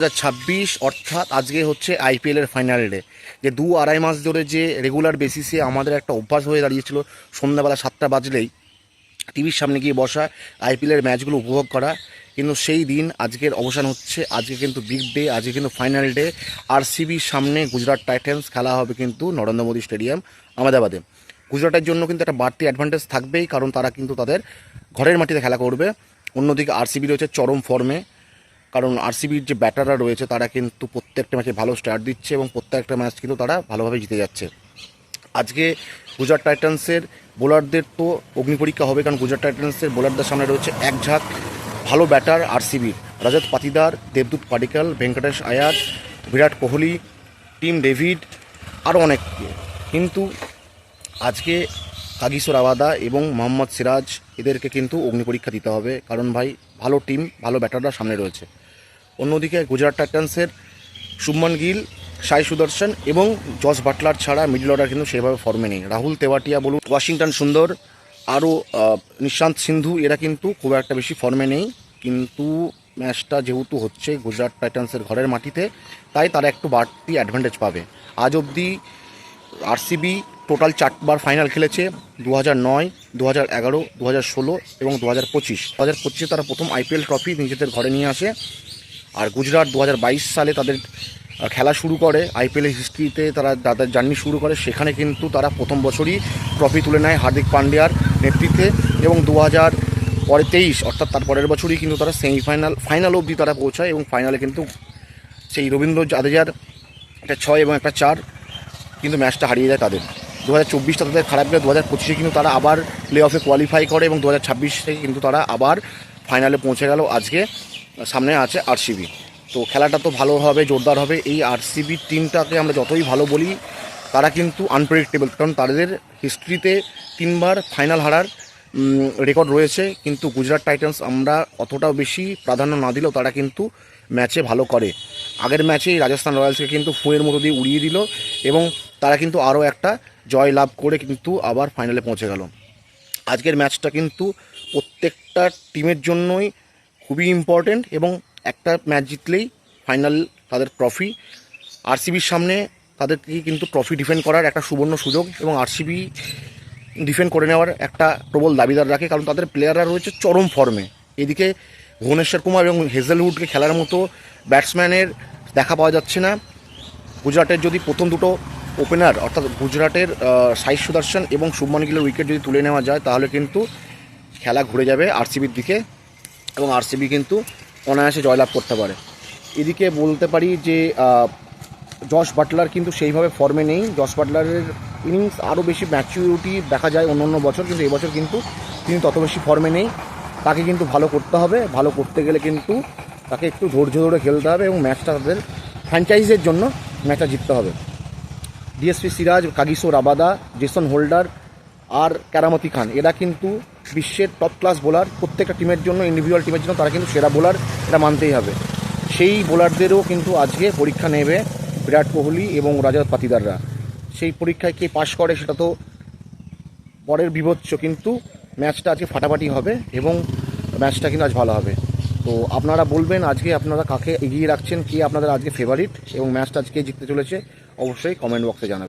2026 অর্থাৎ আজকে হচ্ছে আইপিএলের ফাইনাল ডে। যে 2-2.5 মাস ধরে যে রেগুলার বেসিসে আমাদের একটা অভ্যাস হয়ে দাঁড়িয়েছিল সন্ধ্যাবেলা 7টা বাজলেই টিভির সামনে গিয়ে বসা, আইপিএলের ম্যাচগুলো উপভোগ করা, কিন্তু সেই দিন আজকের অবসান হচ্ছে। আজকে কিন্তু বিগ ডে, আজকে কিন্তু ফাইনাল ডে। আরসিবির সামনে গুজরাট টাইটান্স খেলা হবে কিন্তু নরেন্দ্র মোদী স্টেডিয়াম আহমেদাবাদে। গুজরাটের জন্য কিন্তু একটা বাড়তি অ্যাডভান্টেজ থাকবেই, কারণ তারা কিন্তু তাদের ঘরের মাটিতে খেলা করবে। অন্যদিকে আরসিবি রয়েছে চরম ফর্মে, কারণ আরসিবির যে ব্যাটাররা রয়েছে তারা কিন্তু প্রত্যেকটা ম্যাচে ভালো স্টার্ট দিচ্ছে এবং প্রত্যেকটা ম্যাচ কিন্তু তারা ভালোভাবে জিতে যাচ্ছে। আজকে গুজরাট টাইটান্সের বোলারদের তো অগ্নিপরীক্ষা হবে, কারণ গুজরাট টাইটান্সের বোলারদের সামনে রয়েছে এক ঝাঁক ভালো ব্যাটার আরসিবির। রজত পাতিদার, দেবদূত পাডিক্কাল, ভেঙ্কটেশ আয়ার, বিরাট কোহলি, টিম ডেভিড, আরও অনেক। কিন্তু আজকে কাগিসো রাবাদা এবং মোহাম্মদ সিরাজ এদেরকে কিন্তু অগ্নিপরীক্ষা দিতে হবে, কারণ ভাই ভালো টিম, ভালো ব্যাটাররা সামনে রয়েছে। অন্যদিকে গুজরাট টাইটান্সের শুভমান গিল, সাই সুদর্শন এবং জস বাটলার ছাড়া মিডল অর্ডার কিন্তু সেভাবে ফর্মে নেই। রাহুল তেওয়াটিয়া বলুন, ওয়াশিংটন সুন্দর, আরও নিশান্ত সিন্ধু, এরা কিন্তু খুব একটা বেশি ফর্মে নেই। কিন্তু ম্যাচটা যেহেতু হচ্ছে গুজরাট টাইটান্সের ঘরের মাটিতে, তাই তারা একটু বাড়তি অ্যাডভান্টেজ পাবে। আজ অবধি আরসিবি টোটাল 4বার ফাইনাল খেলেছে, 2009, 2011, 2016 এবং 2025। 2025-এ তারা প্রথম আইপিএল ট্রফি নিজেদের ঘরে নিয়ে আসে। আর গুজরাট 2022 সালে তাদের খেলা শুরু করে, আইপিএলের হিস্ট্রিতে তারা তাদের জার্নি শুরু করে। সেখানে কিন্তু তারা প্রথম বছরই ট্রফি তুলে নেয় হার্দিক পান্ডিয়ার নেতৃত্বে, এবং 2023 অর্থাৎ তার পরের বছরই কিন্তু তারা সেমিফাইনাল ফাইনাল অবধি তারা পৌঁছায়, এবং ফাইনালে কিন্তু সেই রবীন্দ্র জাদেজার একটা 6 এবং একটা 4 কিন্তু ম্যাচটা হারিয়ে যায় তাদের। 2024টা তাদের খারাপ গেলে 2025-এ কিন্তু তারা আবার প্লে অফে কোয়ালিফাই করে, এবং 2026 থেকে কিন্তু তারা আবার ফাইনালে পৌঁছে গেল। আজকে সামনে আছে আরসিবি, তো খেলাটা তো ভালো হবে, জোরদার হবে। এই আরসিবি টিমটাকে আমরা যতই ভালো বলি, তারা কিন্তু আনপ্রেডিক্টেবল, কারণ তাদের হিস্ট্রিতে 3বার ফাইনাল হারার রেকর্ড রয়েছে। কিন্তু গুজরাট টাইটান্স আমরা অতটাও বেশি প্রাধান্য না দিলেও তারা কিন্তু ম্যাচে ভালো করে। আগের ম্যাচেই রাজস্থান রয়্যালসকে কিন্তু ফুয়ের মতো দিয়ে উড়িয়ে দিল, এবং তারা কিন্তু আরও একটা জয় লাভ করে কিন্তু আবার ফাইনালে পৌঁছে গেল। আজকের ম্যাচটা কিন্তু প্রত্যেকটা টিমের জন্যই খুবই ইম্পর্টেন্ট, এবং একটা ম্যাচ জিতলেই ফাইনাল তাদের ট্রফি। আরসিবির সামনে তাদেরকে কিন্তু ট্রফি ডিফেন্ড করার একটা সুবর্ণ সুযোগ, এবং আরসিবি ডিফেন্ড করে নেওয়ার একটা প্রবল দাবিদার রাখে, কারণ তাদের প্লেয়াররা রয়েছে চরম ফর্মে। এদিকে ভুবনেশ্বর কুমার এবং হেজেলউডকে খেলার মতো ব্যাটসম্যানের দেখা পাওয়া যাচ্ছে না। গুজরাটের যদি প্রথম দুটো ওপেনার অর্থাৎ গুজরাটের সাই সুদর্শন এবং শুভমান গিলের উইকেট যদি তুলে নেওয়া যায়, তাহলে কিন্তু খেলা ঘুরে যাবে আরসিবির দিকে, এবং আরসিবি কিন্তু অনায়াসে জয়লাভ করতে পারে। এদিকে বলতে পারি যে জস বাটলার কিন্তু সেইভাবে ফর্মে নেই। জস বাটলারের ইনিংস আরও বেশি ম্যাচুরিটি দেখা যায় অন্য বছর, কিন্তু এবছর কিন্তু তিনি তত বেশি ফর্মে নেই। তাকে কিন্তু ভালো করতে হবে, ভালো করতে গেলে কিন্তু তাকে একটু ধৈর্য ধরে খেলতে হবে, এবং ম্যাচটা তাদের ফ্র্যাঞ্চাইজের জন্য ম্যাচটা জিততে হবে। DSP Siraj, Kagiso Rabada, Jason Holder আর কেরামতি খান, এরা কিন্তু বিশ্বের টপ ক্লাস বোলার। প্রত্যেকটা টিমের জন্য, ইন্ডিভিজুয়াল টিমের জন্য তারা কিন্তু সেরা বোলার, এটা মানতেই হবে। সেই বোলারদেরও কিন্তু আজকে পরীক্ষা নেবে বিরাট কোহলি এবং রজত পাতিদাররা। সেই পরীক্ষায় কে পাশ করে সেটা তো পরের বিভৎস, কিন্তু ম্যাচটা আজকে ফাটাফাটি হবে, এবং ম্যাচটা কিন্তু আজ ভালো হবে। তো আপনারা বলবেন আজকে আপনারা কাকে এগিয়ে রাখছেন, কে আপনাদের আজকে ফেভারিট, এবং ম্যাচটা আজকে জিততে চলেছে, অবশ্যই কমেন্ট বক্সে জানাবেন।